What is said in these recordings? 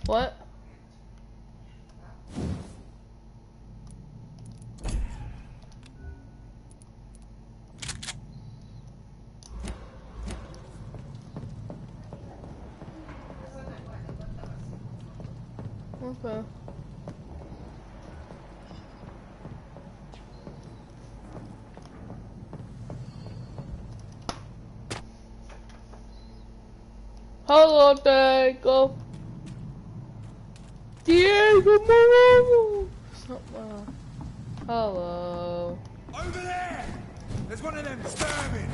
What? Okay. Hello, Diego. Diego, hello. Over there! There's one of them disturbing.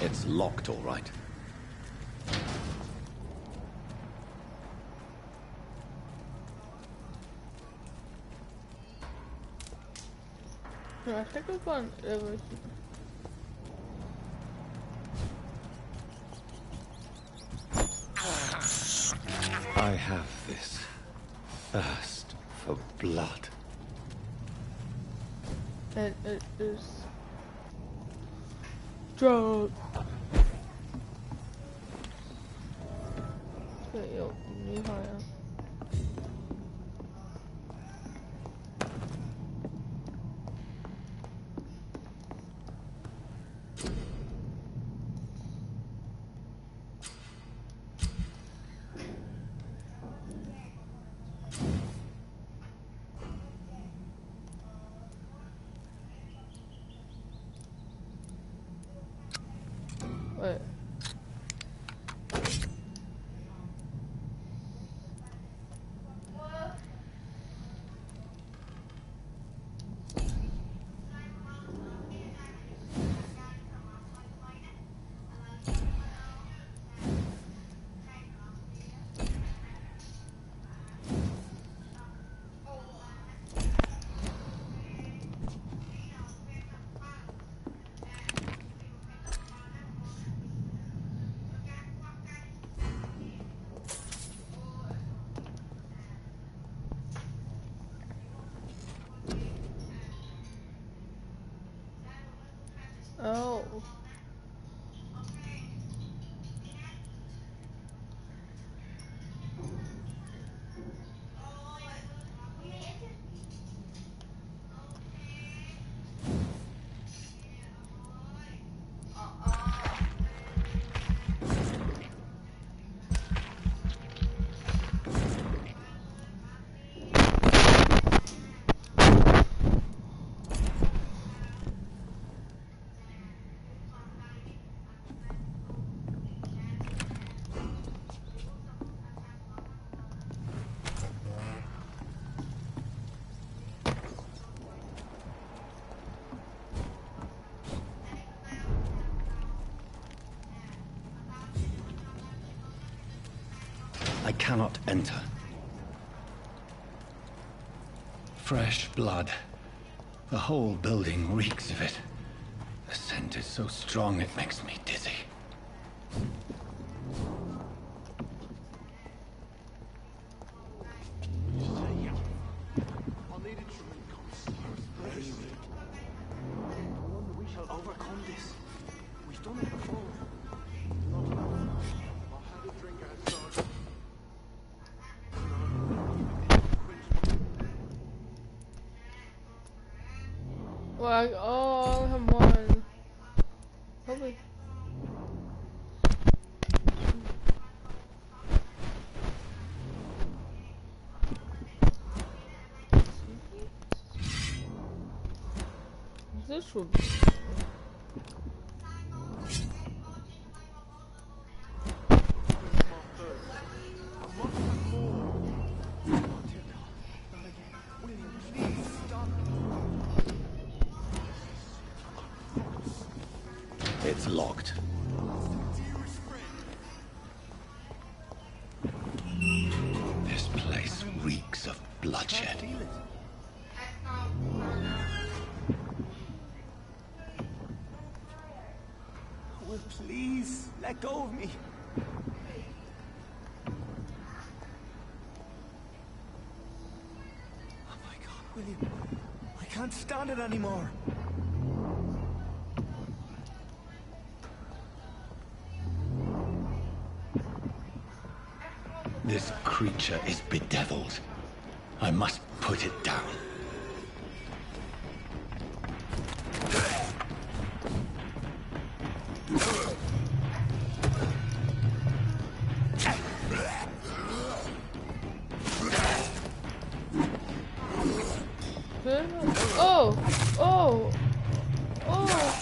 It's locked, all right. I think I've gone everything. I have this thirst for blood. And it is drug. Okay, yo, new hire. Wait. Oh. I cannot enter. Fresh blood. The whole building reeks of it. The scent is so strong it makes me dizzy. We shall overcome this. We've done it before. Like, oh, come on. Probably. This would be. It's locked. This place reeks of bloodshed. Please, let go of me. Oh my God, William. I can't stand it anymore. This creature is bedeviled. I must put it down. Oh! Oh! Oh!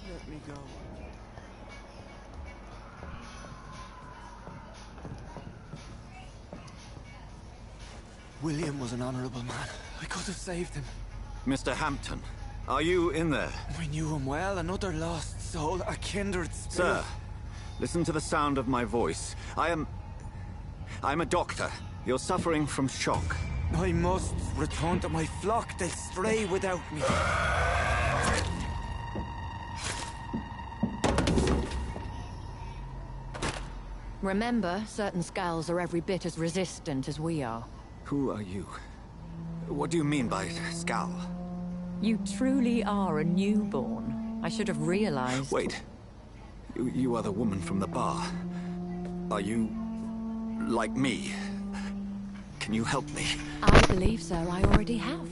Let me go. William was an honorable man. I could have saved him. Mr. Hampton, are you in there? I knew him well, another lost soul, a kindred spirit. Sir, listen to the sound of my voice. I'm a doctor. You're suffering from shock. I must return to my flock. They'll stray without me. Remember, certain skulls are every bit as resistant as we are. Who are you? What do you mean by Skal? You truly are a newborn. I should have realized. Wait. You are the woman from the bar. Are you like me? Can you help me? I believe so. I already have.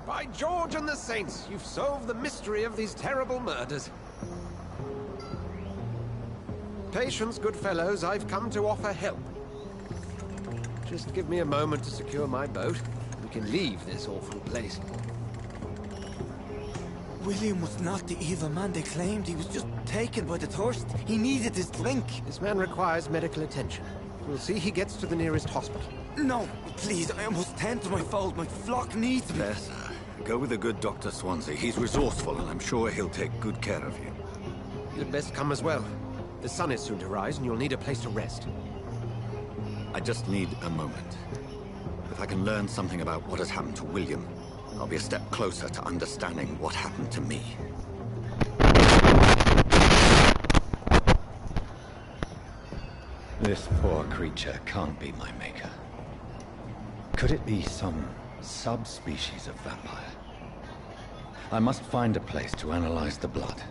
By George and the Saints, you've solved the mystery of these terrible murders. Patience, good fellows, I've come to offer help. Just give me a moment to secure my boat. We can leave this awful place. William was not the evil man they claimed. He was just taken by the thirst. He needed his drink. This man requires medical attention. We'll see he gets to the nearest hospital. No, please, I must tend to my fold. My flock needs me. There, sir. Go with the good Dr. Swansea. He's resourceful, and I'm sure he'll take good care of you. You'd best come as well. The sun is soon to rise, and you'll need a place to rest. I just need a moment. If I can learn something about what has happened to William, I'll be a step closer to understanding what happened to me. This poor creature can't be my maker. Could it be some subspecies of vampire? I must find a place to analyze the blood.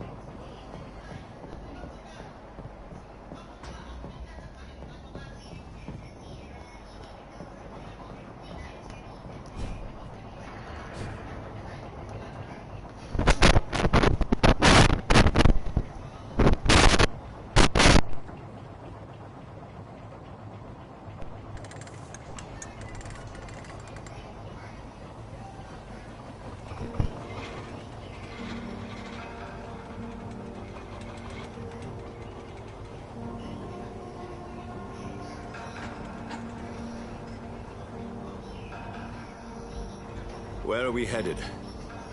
Where are we headed?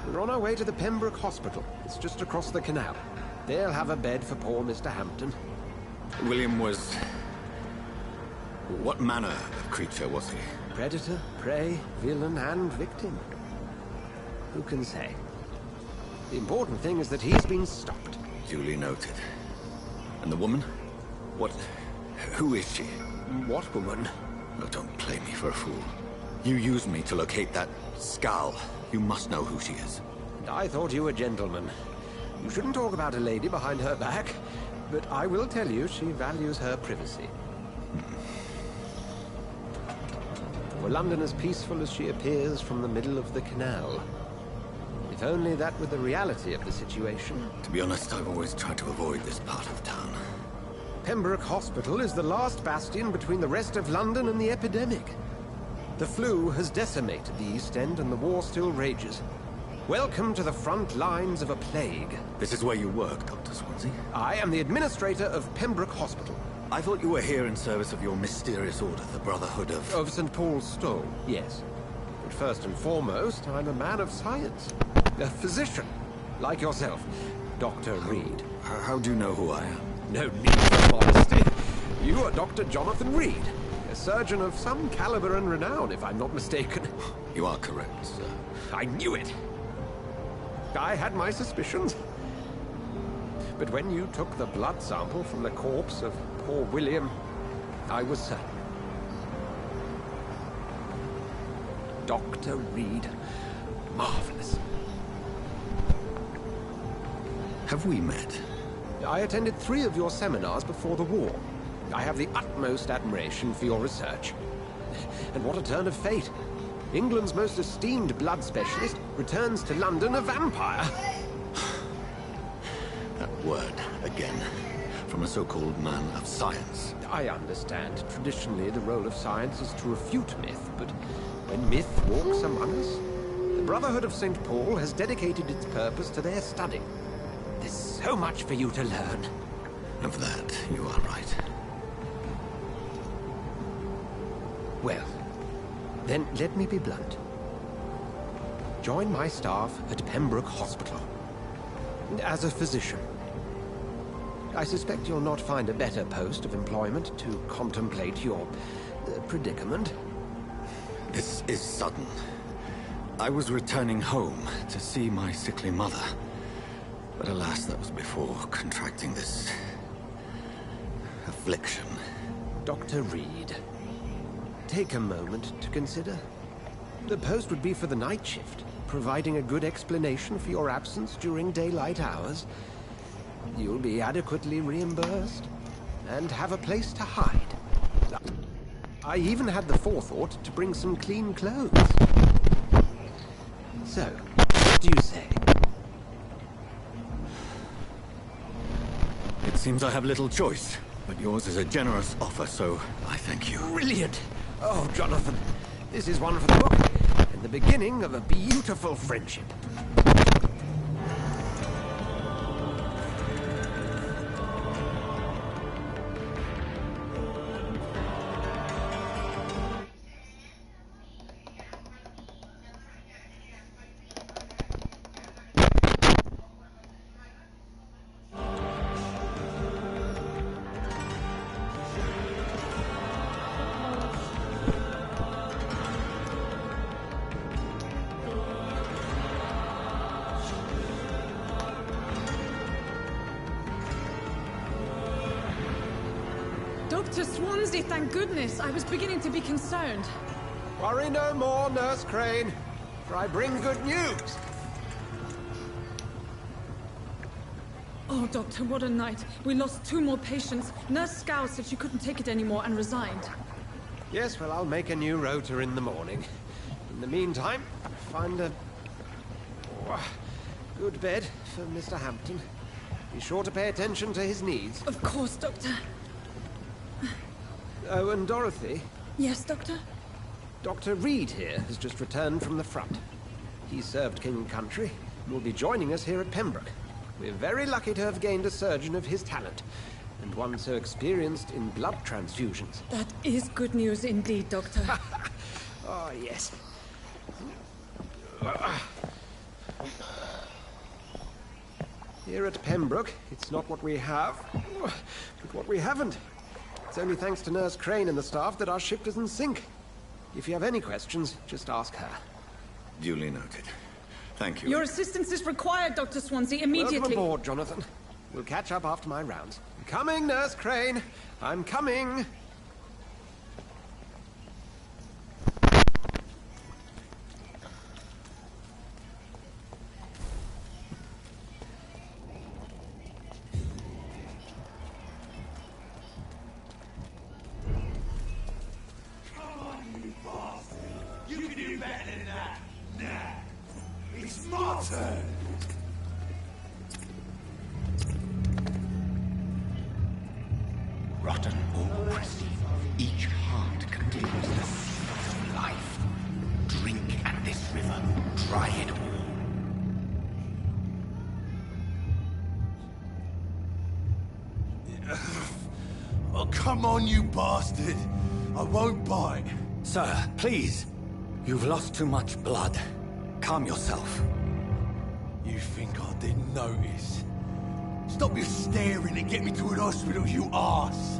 We're on our way to the Pembroke Hospital. It's just across the canal. They'll have a bed for poor Mr. Hampton. William was... What manner of creature was he? Predator, prey, villain, and victim. Who can say? The important thing is that he's been stopped. Duly noted. And the woman? What... Who is she? What woman? Oh, don't play me for a fool. You used me to locate that skull. You must know who she is. And I thought you a gentleman. You shouldn't talk about a lady behind her back, but I will tell you she values her privacy. Were London as peaceful as she appears from the middle of the canal? If only that were the reality of the situation. To be honest, I've always tried to avoid this part of town. Pembroke Hospital is the last bastion between the rest of London and the epidemic. The flu has decimated the East End and the war still rages. Welcome to the front lines of a plague. This is where you work, Dr. Swansea? I am the administrator of Pembroke Hospital. I thought you were here in service of your mysterious order, the Brotherhood of... Of St. Paul's Stole, yes. But first and foremost, I'm a man of science. A physician, like yourself, Dr. Reed. How do you know who I am? No need for modesty. You are Dr. Jonathan Reed. A surgeon of some caliber and renown, if I'm not mistaken. You are correct, sir. I knew it! I had my suspicions. But when you took the blood sample from the corpse of poor William, I was certain. Dr. Reed. Marvelous. Have we met? I attended 3 of your seminars before the war. I have the utmost admiration for your research. And what a turn of fate. England's most esteemed blood specialist returns to London a vampire. That word, again. From a so-called man of science. I understand. Traditionally, the role of science is to refute myth, but when myth walks among us, the Brotherhood of St. Paul has dedicated its purpose to their study. There's so much for you to learn. Of that, you are right. Well, then let me be blunt. Join my staff at Pembroke Hospital. As a physician. I suspect you'll not find a better post of employment to contemplate your predicament. This is sudden. I was returning home to see my sickly mother. But alas, that was before contracting this... affliction. Dr. Reed, take a moment to consider. The post would be for the night shift, providing a good explanation for your absence during daylight hours. You'll be adequately reimbursed, and have a place to hide. I even had the forethought to bring some clean clothes. So, what do you say? It seems I have little choice, but yours is a generous offer, so I thank you. Brilliant! Oh, Jonathan, this is one for the book, and the beginning of a beautiful friendship. Dr. Swansea, thank goodness. I was beginning to be concerned. Worry no more, Nurse Crane, for I bring good news. Oh, Doctor, what a night. We lost 2 more patients. Nurse Scow said she couldn't take it anymore and resigned. Yes, well, I'll make a new rota in the morning. In the meantime, find a good bed for Mr. Hampton. Be sure to pay attention to his needs. Of course, Doctor. Oh, and Dorothy? Yes, Doctor? Dr. Reed here has just returned from the front. He served King and Country and will be joining us here at Pembroke. We're very lucky to have gained a surgeon of his talent, and one so experienced in blood transfusions. That is good news indeed, Doctor. Oh, yes. Here at Pembroke, it's not what we have, but what we haven't. It's only thanks to Nurse Crane and the staff that our ship doesn't sink. If you have any questions, just ask her. Duly noted. Thank you. Your assistance is required, Dr. Swansea, immediately. Welcome aboard, Jonathan. We'll catch up after my rounds. I'm coming, Nurse Crane. I'm coming. Rotten or crusty, each heart contains the seeds of life. Drink at this river, try it all. Oh, come on, you bastard! I won't bite. Sir, please. You've lost too much blood. Calm yourself. You think I didn't notice? Stop your staring and get me to an hospital, you arse!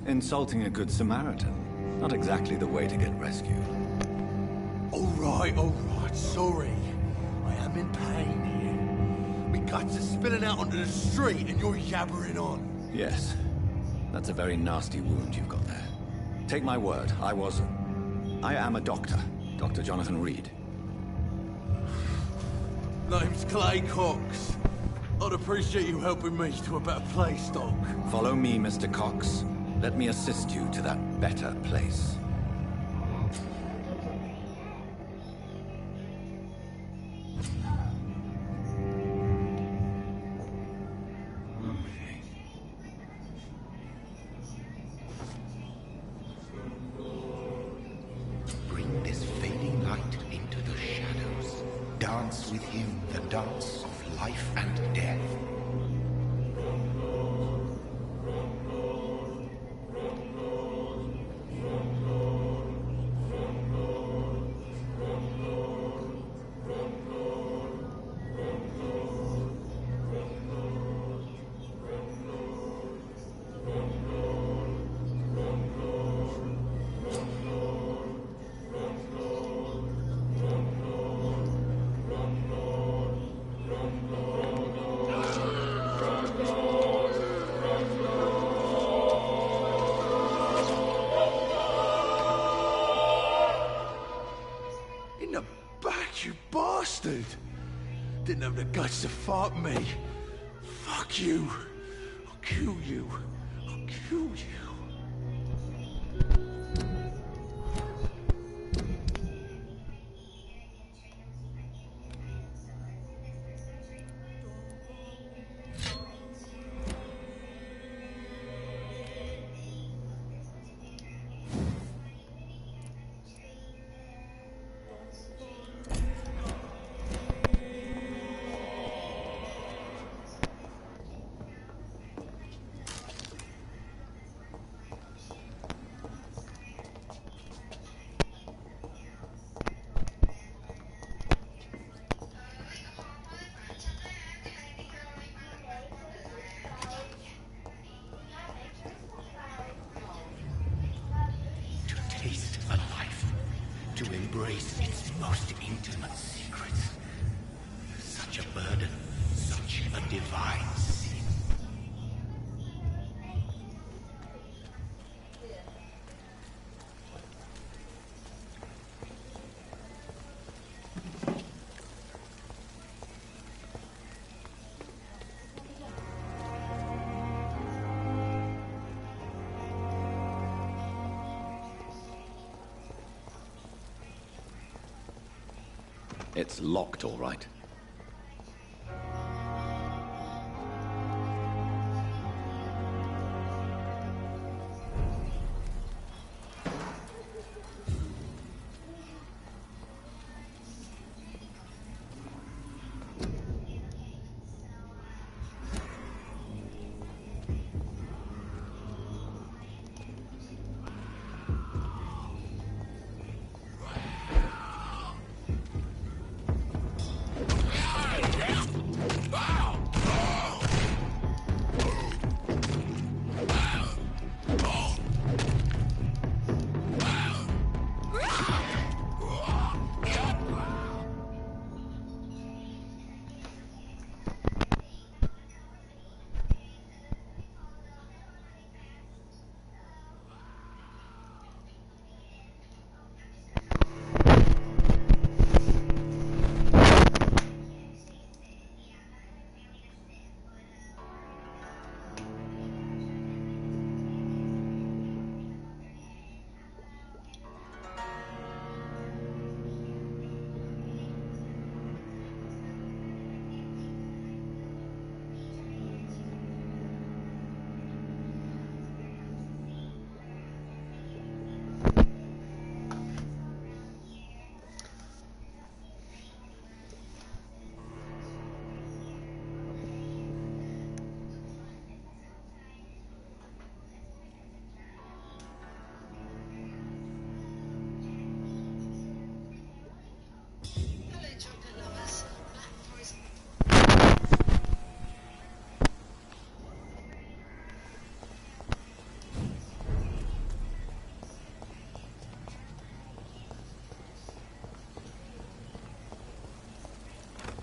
Insulting a good Samaritan. Not exactly the way to get rescued. Alright, sorry. I am in pain here. Me guts are spilling out onto the street and you're yabbering on. Yes. That's a very nasty wound you've got there. Take my word, I am a doctor. Dr. Jonathan Reed. Name's Clay Cox. I'd appreciate you helping me to a better place, Doc. Follow me, Mr. Cox. Let me assist you to that better place. Bring this fading light into the shadows. Dance with him the dance of life and death. In the back, you bastard! Didn't have the guts to fight me. Fuck you. I'll kill you. I'll kill you. Taste a life, to embrace its most intimate secrets. Such a burden, such a divine sin. It's locked, all right.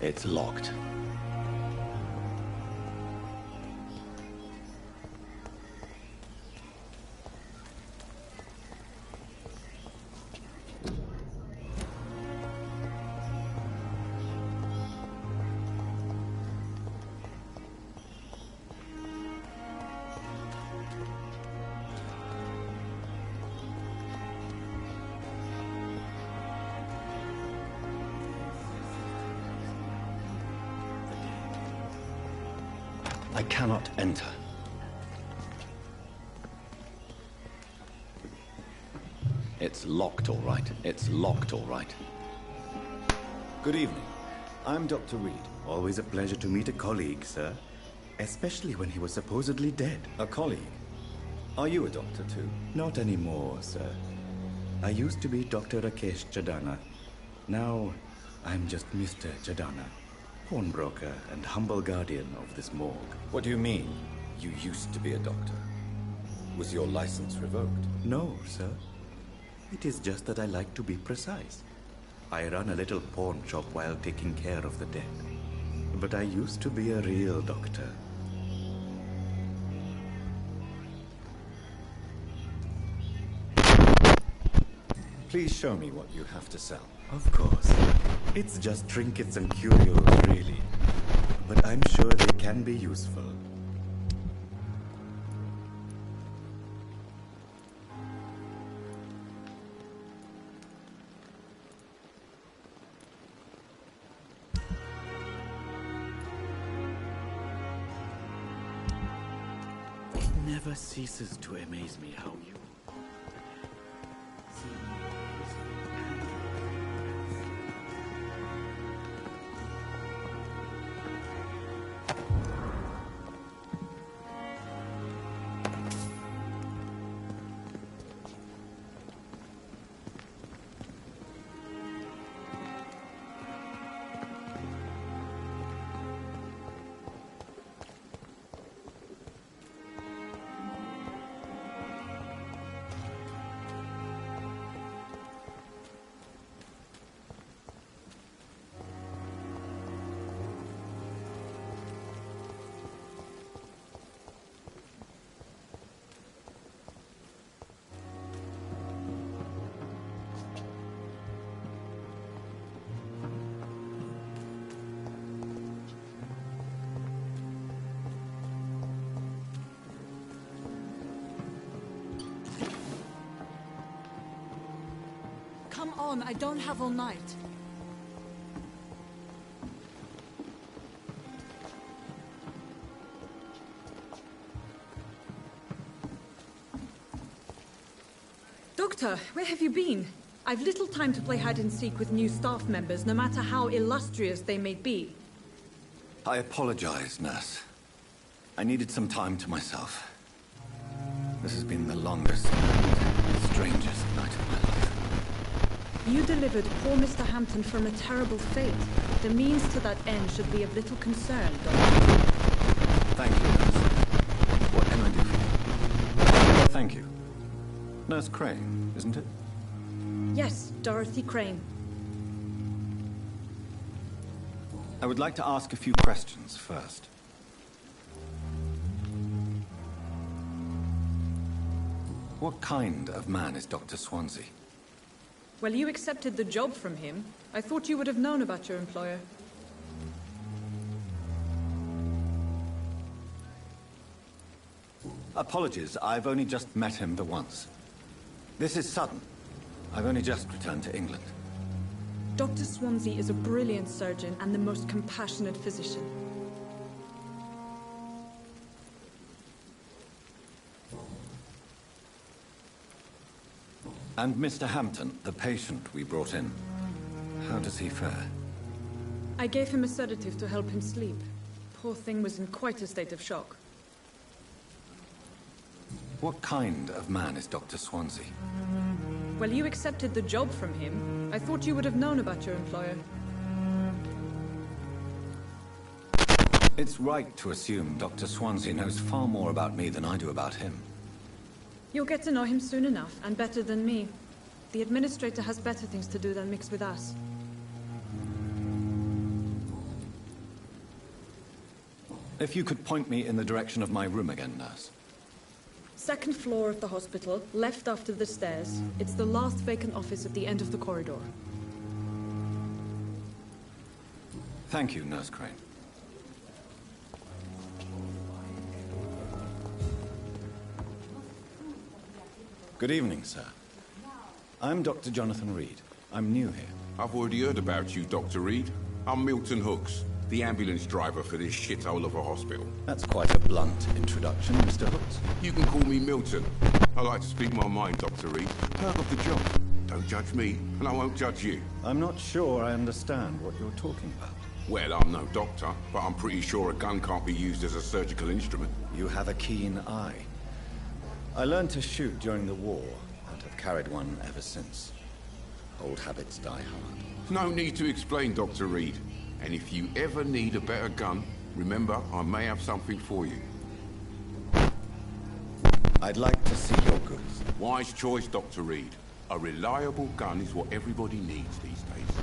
It's locked. I cannot enter. It's locked, all right. It's locked, all right. Good evening. I'm Dr. Reed. Always a pleasure to meet a colleague, sir. Especially when he was supposedly dead. A colleague? Are you a doctor, too? Not anymore, sir. I used to be Dr. Rakesh Chadana. Now, I'm just Mr. Chadana. Pawnbroker and humble guardian of this morgue. What do you mean, you used to be a doctor? Was your license revoked? No, sir. It is just that I like to be precise. I run a little pawn shop while taking care of the dead. But I used to be a real doctor. Please show me what you have to sell. Of course. It's just trinkets and curios, really. But I'm sure they can be useful. It never ceases to amaze me how you... Come on, I don't have all night. Doctor, where have you been? I've little time to play hide-and-seek with new staff members, no matter how illustrious they may be. I apologize, nurse. I needed some time to myself. This has been the longest and strangest night of my life. You delivered poor Mr. Hampton from a terrible fate. The means to that end should be of little concern, Doctor. Thank you, nurse. What can I do for you? Thank you. Nurse Crane, isn't it? Yes, Dorothy Crane. I would like to ask a few questions first. What kind of man is Dr. Swansea? Well, you accepted the job from him. I thought you would have known about your employer. Apologies, I've only just met him the once. This is sudden. I've only just returned to England. Dr. Swansea is a brilliant surgeon and the most compassionate physician. And Mr. Hampton, the patient we brought in, how does he fare? I gave him a sedative to help him sleep. Poor thing was in quite a state of shock. What kind of man is Dr. Swansea? Well, you accepted the job from him. I thought you would have known about your employer. It's right to assume Dr. Swansea knows far more about me than I do about him. You'll get to know him soon enough, and better than me. The administrator has better things to do than mix with us. If you could point me in the direction of my room again, nurse. Second floor of the hospital, left after the stairs. It's the last vacant office at the end of the corridor. Thank you, Nurse Crane. Good evening, sir. I'm Dr. Jonathan Reed. I'm new here. I've already heard about you, Dr. Reed. I'm Milton Hooks, the ambulance driver for this shithole of a hospital. That's quite a blunt introduction, Mr. Hooks. You can call me Milton. I like to speak my mind, Dr. Reed. Perk of the job. Don't judge me, and I won't judge you. I'm not sure I understand what you're talking about. Well, I'm no doctor, but I'm pretty sure a gun can't be used as a surgical instrument. You have a keen eye. I learned to shoot during the war, and have carried one ever since. Old habits die hard. No need to explain, Dr. Reed. And if you ever need a better gun, remember, I may have something for you. I'd like to see your goods. Wise choice, Dr. Reed. A reliable gun is what everybody needs these days.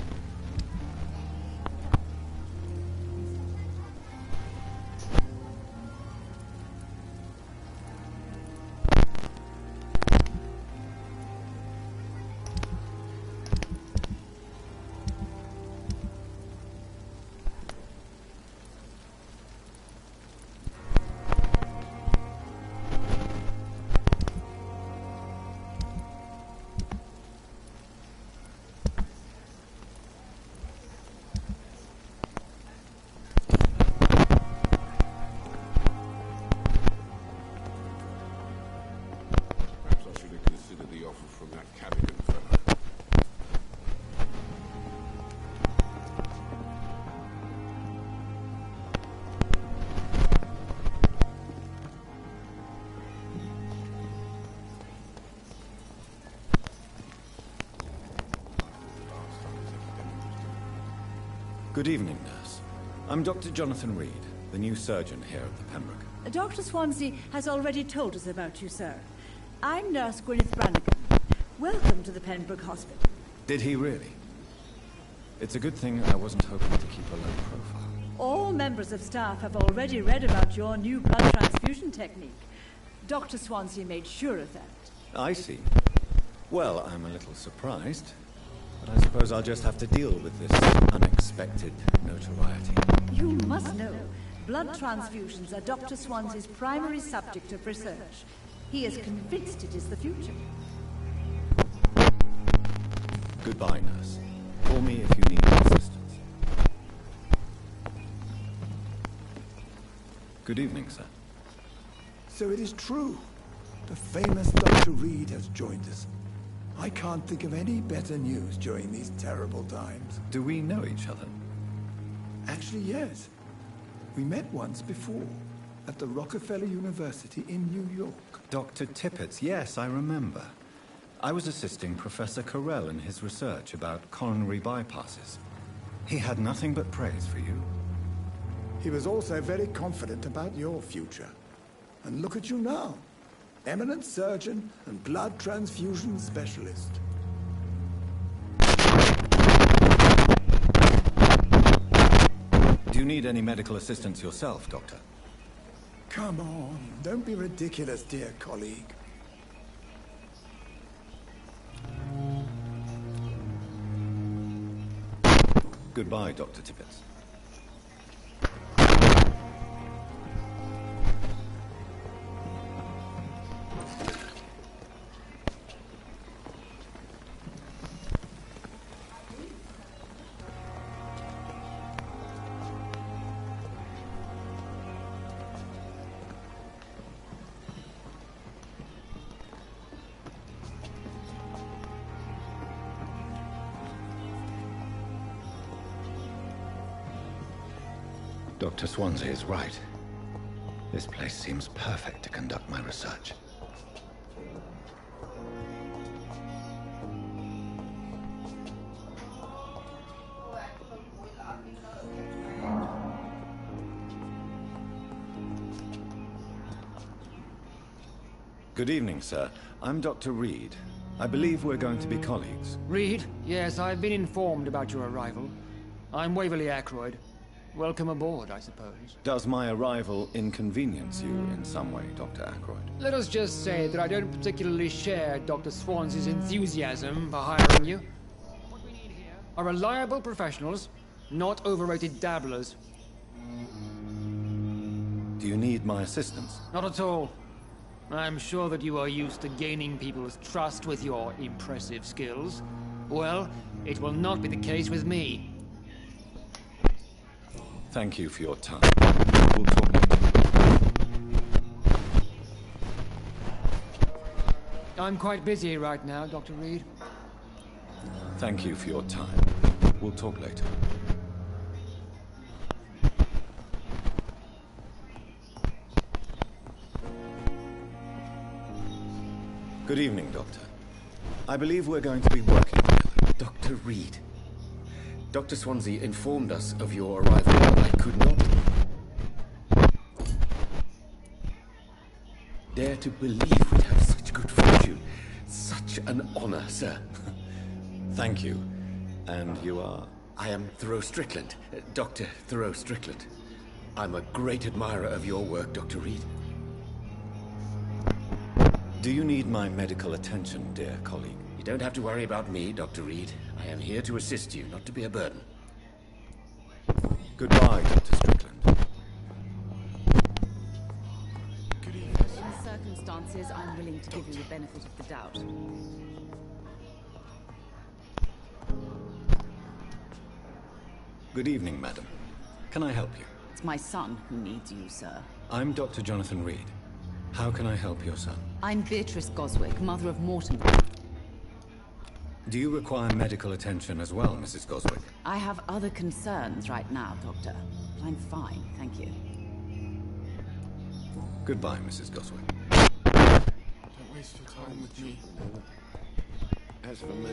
Good evening, nurse. I'm Dr. Jonathan Reed, the new surgeon here at the Pembroke. Dr. Swansea has already told us about you, sir. I'm Nurse Gwyneth Brannigan. Welcome to the Pembroke Hospital. Did he really? It's a good thing I wasn't hoping to keep a low profile. All members of staff have already read about your new blood transfusion technique. Dr. Swansea made sure of that. I see. Well, I'm a little surprised. But I suppose I'll just have to deal with this unexpected notoriety. You must know, blood transfusions are Dr. Swansea's primary subject of research. He is convinced it is the future. Goodbye, nurse. Call me if you need assistance. Good evening, sir. So it is true. The famous Dr. Reed has joined us. I can't think of any better news during these terrible times. Do we know each other? Actually, yes. We met once before, at the Rockefeller University in New York. Dr. Tippett, yes, I remember. I was assisting Professor Carell in his research about coronary bypasses. He had nothing but praise for you. He was also very confident about your future. And look at you now. Eminent surgeon and blood transfusion specialist. Do you need any medical assistance yourself, Doctor? Come on, don't be ridiculous, dear colleague. Goodbye, Dr. Tippett. Dr. Swansea is right. This place seems perfect to conduct my research. Good evening, sir. I'm Dr. Reed. I believe we're going to be colleagues. Reed? Yes, I've been informed about your arrival. I'm Waverly Ackroyd. Welcome aboard, I suppose. Does my arrival inconvenience you in some way, Dr. Ackroyd? Let us just say that I don't particularly share Dr. Swansea's enthusiasm for hiring you. What we need here are reliable professionals, not overrated dabblers. Do you need my assistance? Not at all. I'm sure that you are used to gaining people's trust with your impressive skills. Well, it will not be the case with me. Thank you for your time. We'll talk later. I'm quite busy right now, Dr. Reed. Thank you for your time. We'll talk later. Good evening, Doctor. I believe we're going to be working together. Dr. Reed. Dr. Swansea informed us of your arrival, and I could not dare to believe we'd have such good fortune. Such an honor, sir. Thank you. And you are? I am Thoreau Strickland, Dr. Thoreau Strickland. I'm a great admirer of your work, Dr. Reed. Do you need my medical attention, dear colleague? You don't have to worry about me, Dr. Reed. I am here to assist you, not to be a burden. Goodbye, Dr. Strickland. In the circumstances, I'm willing to give you the benefit of the doubt. Good evening, madam. Can I help you? It's my son who needs you, sir. I'm Dr. Jonathan Reed. How can I help your son? I'm Beatrice Goswick, mother of Morton. Do you require medical attention as well, Mrs. Goswick? I have other concerns right now, Doctor. But I'm fine, thank you. Goodbye, Mrs. Goswick. Don't waste your time with me. As for me...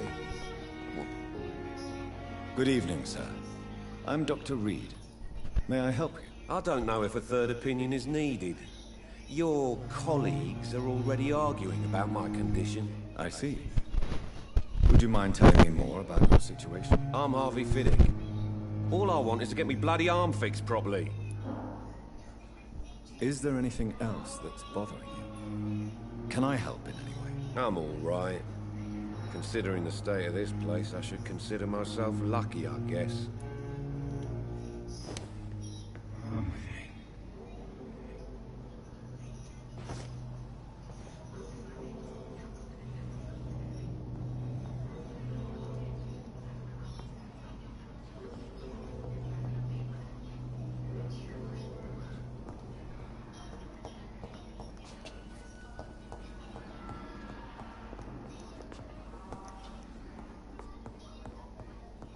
Good evening, sir. I'm Dr. Reed. May I help you? I don't know if a third opinion is needed. Your colleagues are already arguing about my condition. I see. Would you mind telling me more about your situation? I'm Harvey Fiddick. All I want is to get me bloody arm fixed properly. Is there anything else that's bothering you? Can I help in any way? I'm all right. Considering the state of this place, I should consider myself lucky, I guess.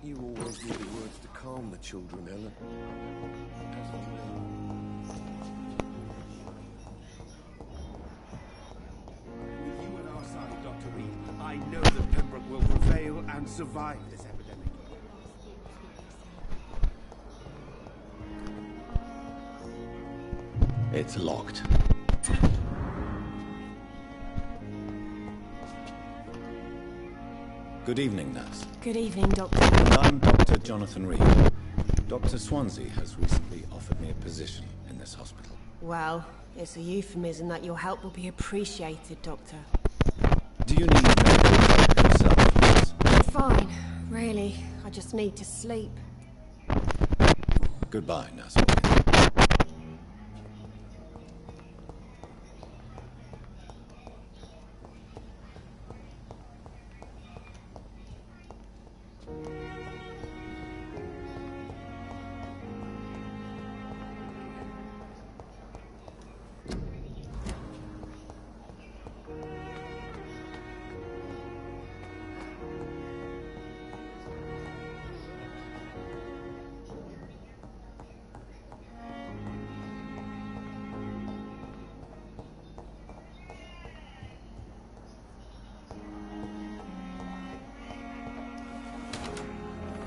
You always knew the words to calm the children, Ellen. As for me... With you at our side, Dr. Reed, I know that Pembroke will prevail and survive this epidemic. It's locked. Good evening, nurse. Good evening, Doctor. And I'm Dr. Jonathan Reed. Dr. Swansea has recently offered me a position in this hospital. Well, it's a euphemism that your help will be appreciated, Doctor. Do you need medical help yourself, nurse? I'm fine, really. I just need to sleep. Goodbye, nurse.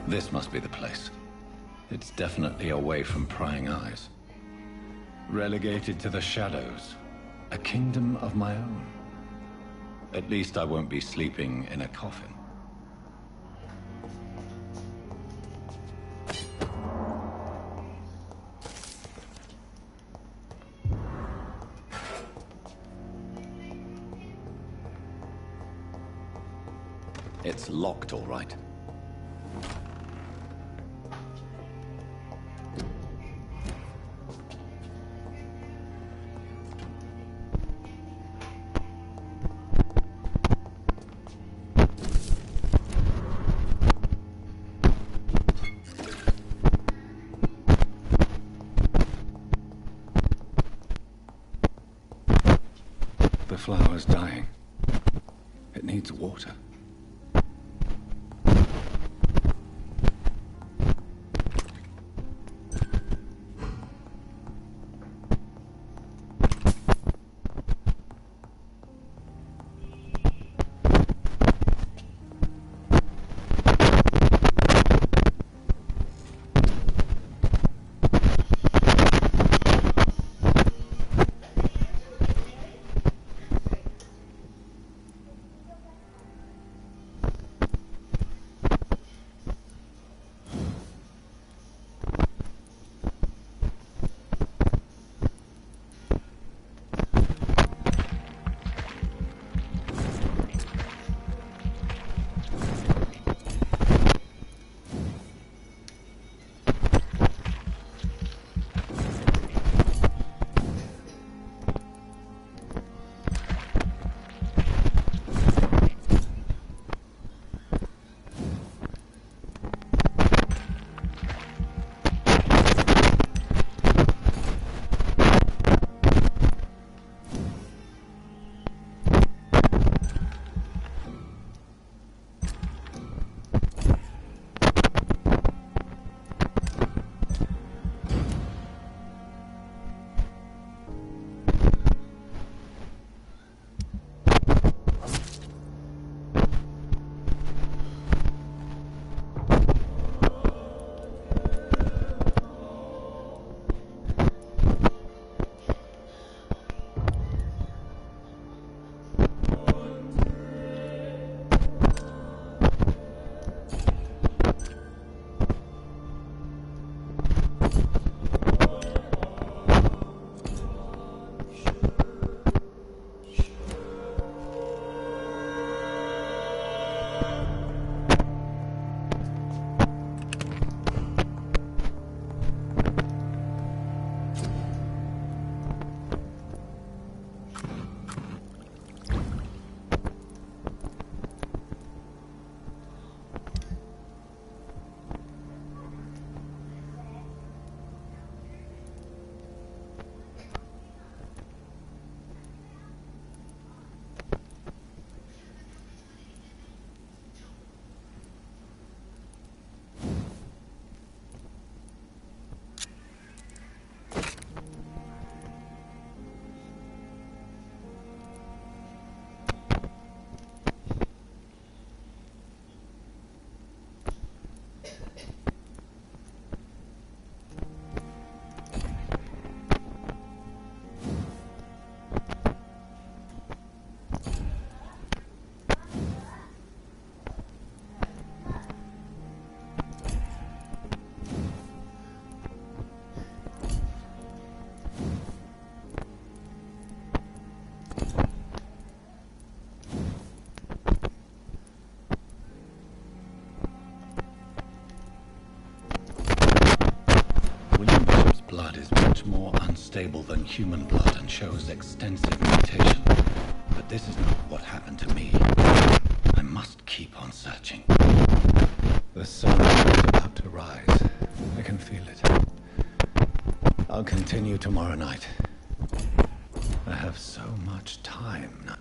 This must be the place. It's definitely away from prying eyes. Relegated to the shadows. A kingdom of my own. At least I won't be sleeping in a coffin. It's locked, all right. The flower's dying. It needs water. stable than human blood and shows extensive mutation. But this is not what happened to me. I must keep on searching. The sun is about to rise. I can feel it. I'll continue tomorrow night. I have so much time now.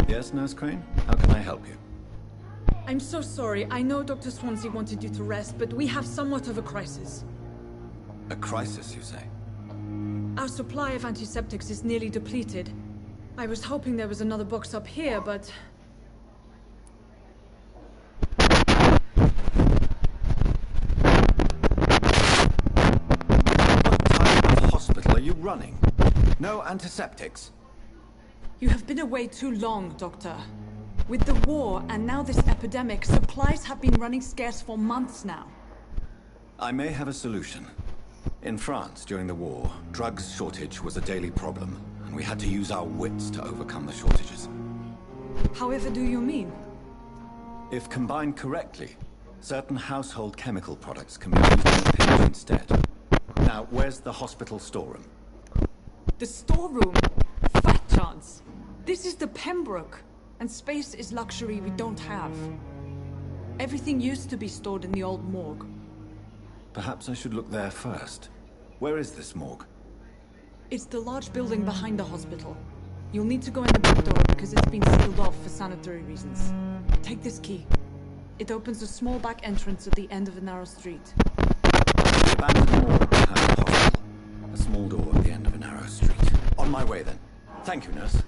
Yes, Nurse Crane? How can I help you? I'm so sorry. I know Dr. Swansea wanted you to rest, but we have somewhat of a crisis. A crisis, you say? Our supply of antiseptics is nearly depleted. I was hoping there was another box up here, but... What type of hospital are you running? No antiseptics? You have been away too long, Doctor. With the war and now this epidemic, supplies have been running scarce for months now. I may have a solution. In France, during the war, drugs shortage was a daily problem, and we had to use our wits to overcome the shortages. However do you mean? If combined correctly, certain household chemical products can be used in pills instead. Now, where's the hospital storeroom? The storeroom? Fat chance. This is the Pembroke, and space is luxury we don't have. Everything used to be stored in the old morgue. Perhaps I should look there first. Where is this morgue? It's the large building behind the hospital. You'll need to go in the back door because it's been sealed off for sanitary reasons. Take this key. It opens a small back entrance at the end of a narrow street. Abandoned morgue behind the hospital. A small door at the end of a narrow street. On my way then. Thank you, nurse.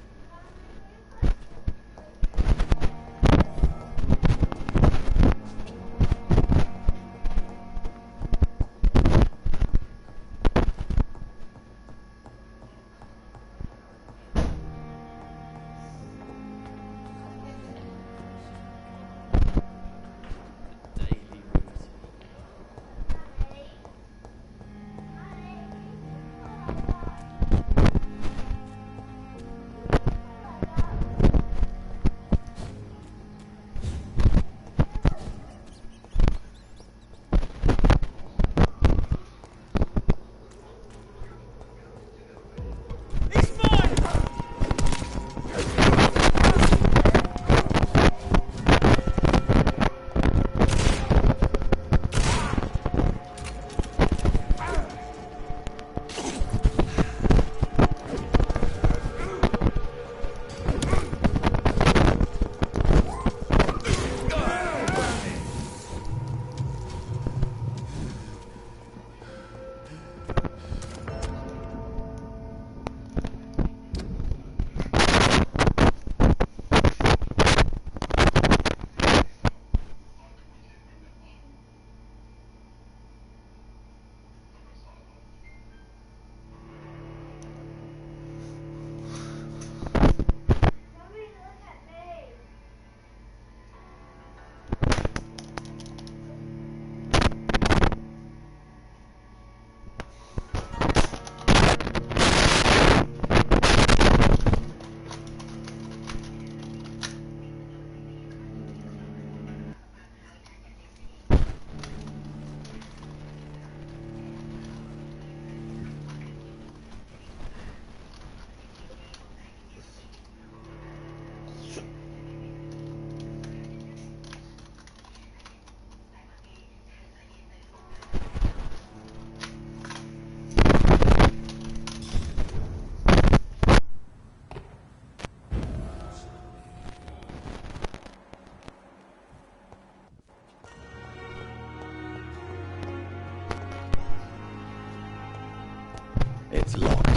It's locked.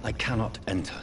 I cannot enter.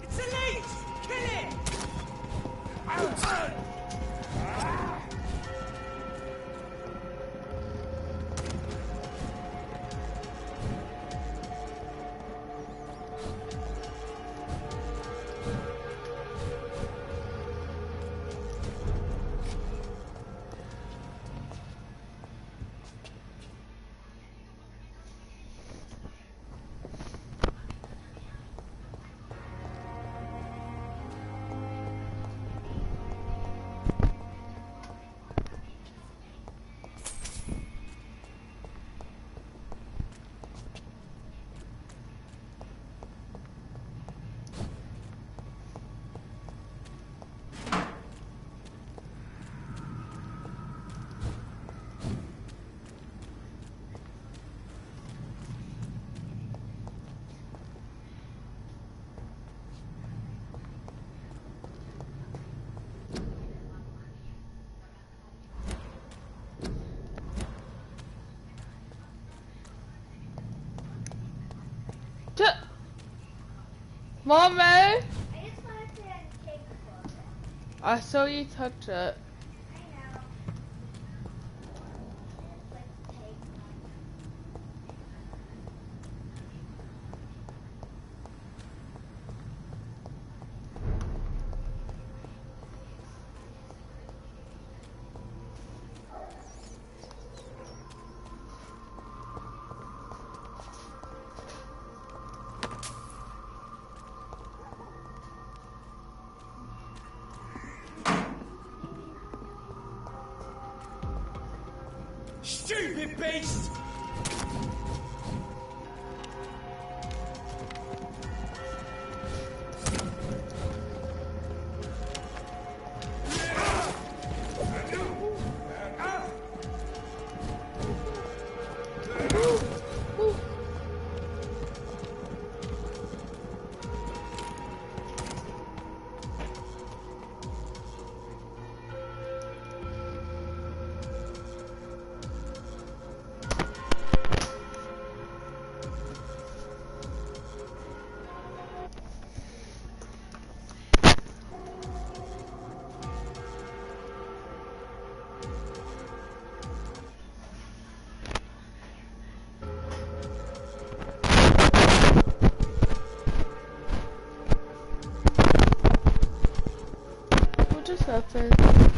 It's a leech! Kill it! Mommy! I saw you touch it. Stupid beast! Perfect.